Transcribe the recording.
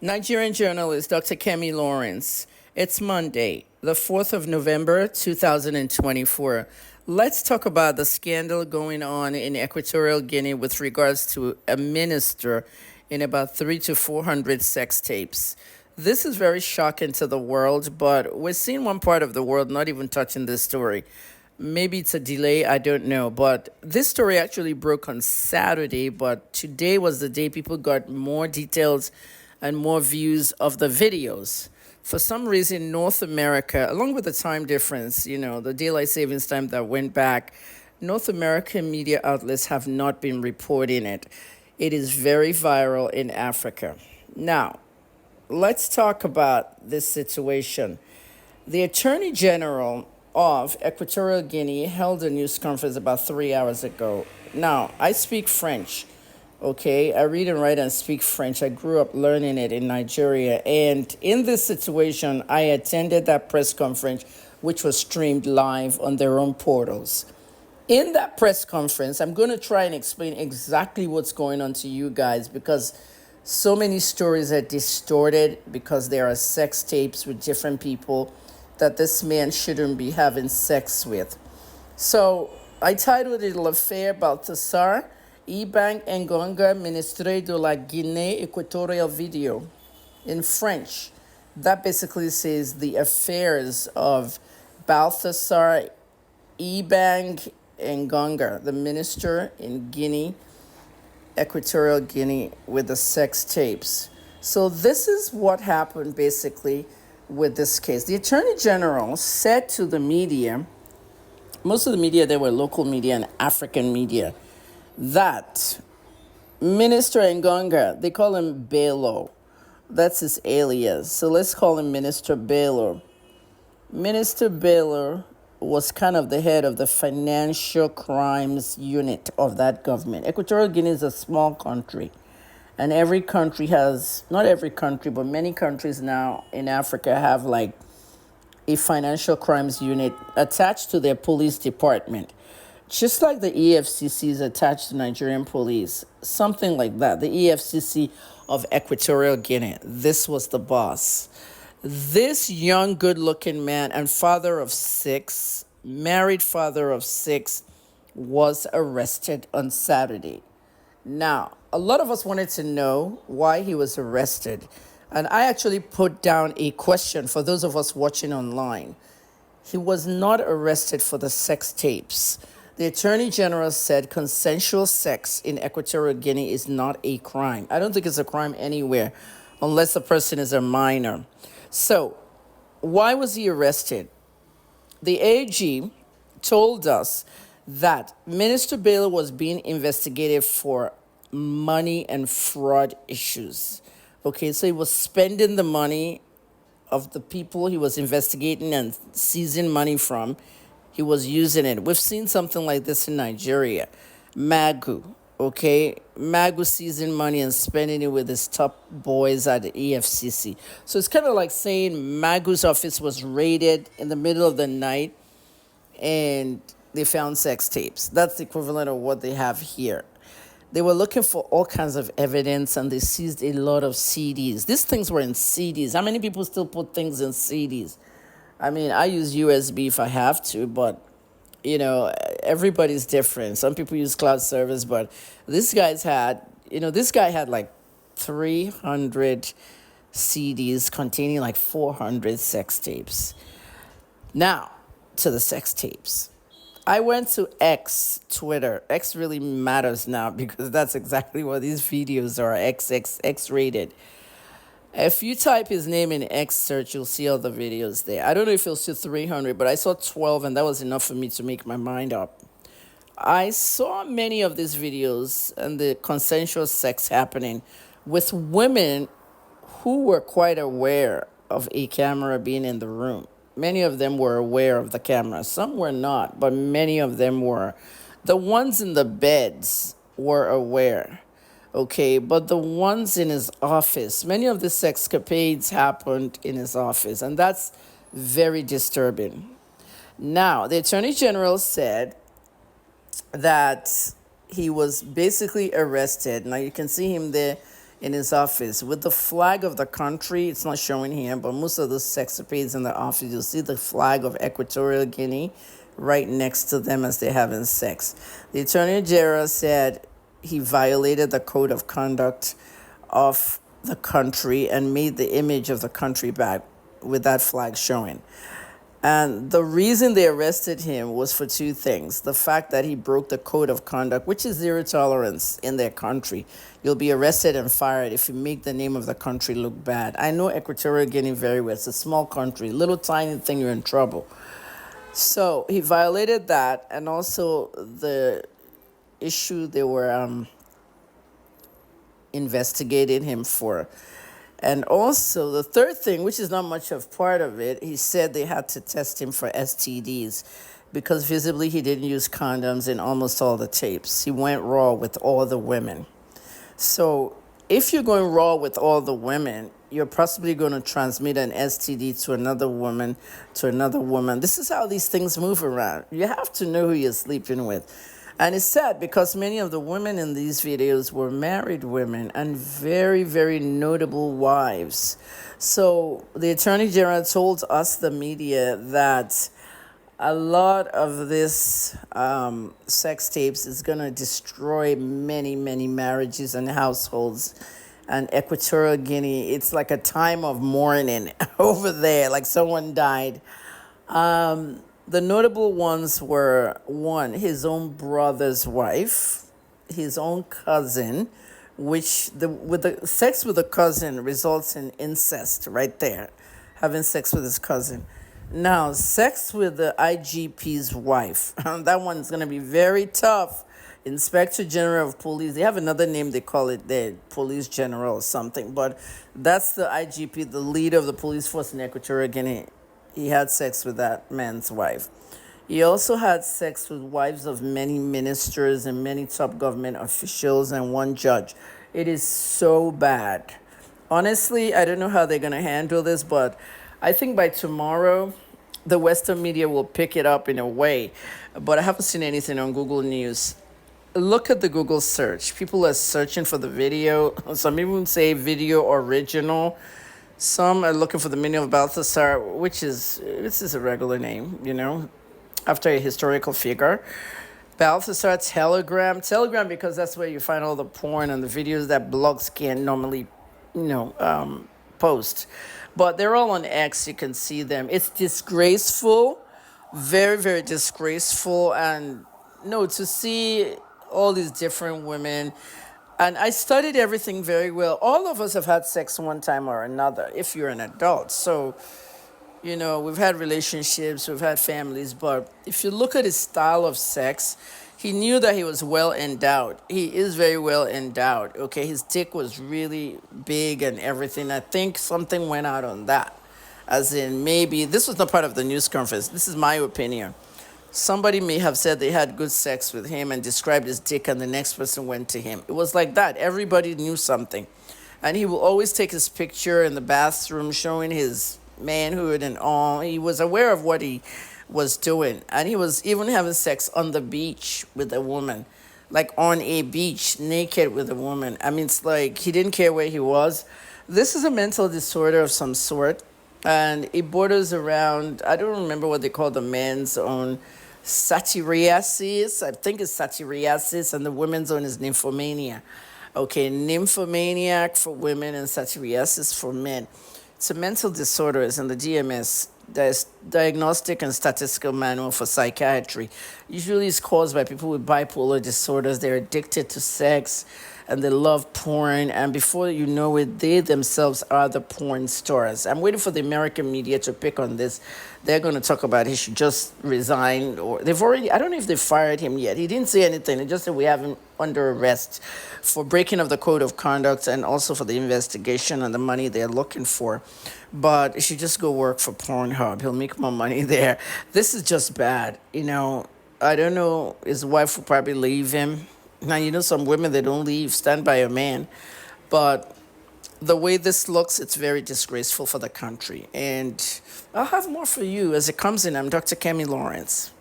Nigerian journalist Dr. Kemi Lawrence. It's Monday, the 4th of November, 2024. Let's talk about the scandal going on in Equatorial Guinea with regards to a minister in about 300 to 400 sex tapes. This is very shocking to the world, but we're seeing one part of the world not even touching this story. Maybe it's a delay, I don't know. But this story actually broke on Saturday, but today was the day people got more details and more views of the videos. For some reason, North America, along with the time difference, the daylight savings time that went back, North American media outlets have not been reporting it. It is very viral in Africa. Now, let's talk about this situation. The Attorney General of Equatorial Guinea held a news conference about 3 hours ago. Now, I speak French, okay? I read and write and speak French. I grew up learning it in Nigeria. And in this situation, I attended that press conference, which was streamed live on their own portals. In that press conference, I'm going to try and explain exactly what's going on to you guys because so many stories are distorted because there are sex tapes with different people that this man shouldn't be having sex with. So I titled it L'Affaire Balthasar, Ibang Ngonga, Ministre de la Guinée Equatorial Video in French. That basically says the affairs of Balthasar Ibang Ngonga, the minister in Guinea, Equatorial Guinea, with the sex tapes. So this is what happened basically with this case. The Attorney General said to the media, most of the media, they were local media and African media, that Minister Ngonga, they call him Bello. That's his alias. So let's call him Minister Bello. Minister Bello was kind of the head of the financial crimes unit of that government. Equatorial Guinea is a small country. And every country has, not every country, but many countries now in Africa have like a financial crimes unit attached to their police department. Just like the EFCC is attached to Nigerian police, something like that. The EFCC of Equatorial Guinea. This was the boss. This young, good-looking man and father of six, married father of six, was arrested on Saturday. Now, a lot of us wanted to know why he was arrested. And I actually put down a question for those of us watching online. He was not arrested for the sex tapes. The Attorney General said consensual sex in Equatorial Guinea is not a crime. I don't think it's a crime anywhere unless the person is a minor. So, why was he arrested? The AG told us that Minister Baylor was being investigated for money and fraud issues. Okay, so he was spending the money of the people he was investigating and seizing money from. He was using it. We've seen something like this in Nigeria. Magu, okay? Magu seizing money and spending it with his top boys at the EFCC. So it's kind of like saying Magu's office was raided in the middle of the night and they found sex tapes. That's the equivalent of what they have here. They were looking for all kinds of evidence and they seized a lot of CDs. These things were in CDs. How many people still put things in CDs? I mean, I use USB if I have to, but, everybody's different. Some people use cloud service, but this guy had like 300 CDs containing like 400 sex tapes. Now, to the sex tapes. I went to X, Twitter. X really matters now because that's exactly what these videos are, X-rated. If you type his name in X search, you'll see all the videos there. I don't know if it'll see 300, but I saw 12, and that was enough for me to make my mind up. I saw many of these videos and the consensual sex happening with women who were quite aware of a camera being in the room. Many of them were aware of the camera. Some were not, but many of them were. The ones in the beds were aware, okay? But the ones in his office, many of the sexcapades happened in his office, and that's very disturbing. Now, the Attorney General said that he was basically arrested. Now, you can see him there in his office with the flag of the country. It's not showing here, but most of those sex tapes in the office, you'll see the flag of Equatorial Guinea right next to them as they're having sex. The Attorney General said he violated the code of conduct of the country and made the image of the country back with that flag showing. And the reason they arrested him was for two things. The fact that he broke the code of conduct, which is zero tolerance in their country. You'll be arrested and fired if you make the name of the country look bad. I know Equatorial Guinea very well. It's a small country. Little tiny thing, you're in trouble. So he violated that, and also the issue they were investigating him for. And also the third thing, which is not much of part of it, he said they had to test him for STDs because visibly he didn't use condoms in almost all the tapes. He went raw with all the women. So if you're going raw with all the women, you're possibly going to transmit an STD to another woman, to another woman. This is how these things move around. You have to know who you're sleeping with. And it's sad because many of the women in these videos were married women and very, very notable wives. So the Attorney General told us, the media, that a lot of this sex tapes is going to destroy many, many marriages and households. And Equatorial Guinea, it's like a time of mourning over there, like someone died. The notable ones were, one, his own brother's wife, his own cousin, which with the sex with a cousin results in incest right there, having sex with his cousin. Now, sex with the IGP's wife, that one's going to be very tough. Inspector General of Police, they have another name, they call it the Police General or something, but that's the IGP, the leader of the police force in Equatorial Guinea. He had sex with that man's wife. He also had sex with wives of many ministers and many top government officials and one judge. It is so bad. Honestly, I don't know how they're going to handle this, but I think by tomorrow, the Western media will pick it up in a way. But I haven't seen anything on Google News. Look at the Google search. People are searching for the video. Some even say video original. Some are looking for the meaning of Balthasar, which is, this is a regular name, after a historical figure. Balthasar, Telegram because that's where you find all the porn and the videos that blogs can't normally, post. But they're all on X, you can see them. It's disgraceful, very, very disgraceful. And no, to see all these different women. And I studied everything very well. All of us have had sex one time or another, if you're an adult. So, we've had relationships, we've had families. But if you look at his style of sex, he knew that he was well endowed. He is very well endowed. Okay, his dick was really big and everything. I think something went out on that. As in, maybe, this was not part of the news conference. This is my opinion. Somebody may have said they had good sex with him and described his dick, and the next person went to him. It was like that. Everybody knew something. And he will always take his picture in the bathroom showing his manhood and all. He was aware of what he was doing. And he was even having sex on the beach with a woman, like on a beach, naked with a woman. I mean, it's like he didn't care where he was. This is a mental disorder of some sort. And it borders around, I don't remember what they call the man's own, satyriasis. I think it's satyriasis, and the women's own is nymphomania. Okay, nymphomaniac for women and satyriasis for men. It's a mental disorder. It's in the DMS, the Diagnostic and Statistical Manual for Psychiatry. Usually it's caused by people with bipolar disorders. They're addicted to sex and they love porn. And before you know it, they themselves are the porn stars. I'm waiting for the American media to pick on this. They're going to talk about he should just resign, or they've already, I don't know if they fired him yet. He didn't say anything. He just said we have him under arrest for breaking of the code of conduct and also for the investigation and the money they're looking for. But he should just go work for Pornhub. He'll make more money there. This is just bad. I don't know. His wife will probably leave him. Now, some women, they don't leave, stand by a man. But the way this looks, it's very disgraceful for the country. And I'll have more for you as it comes in. I'm Dr. Kemi Lawrence.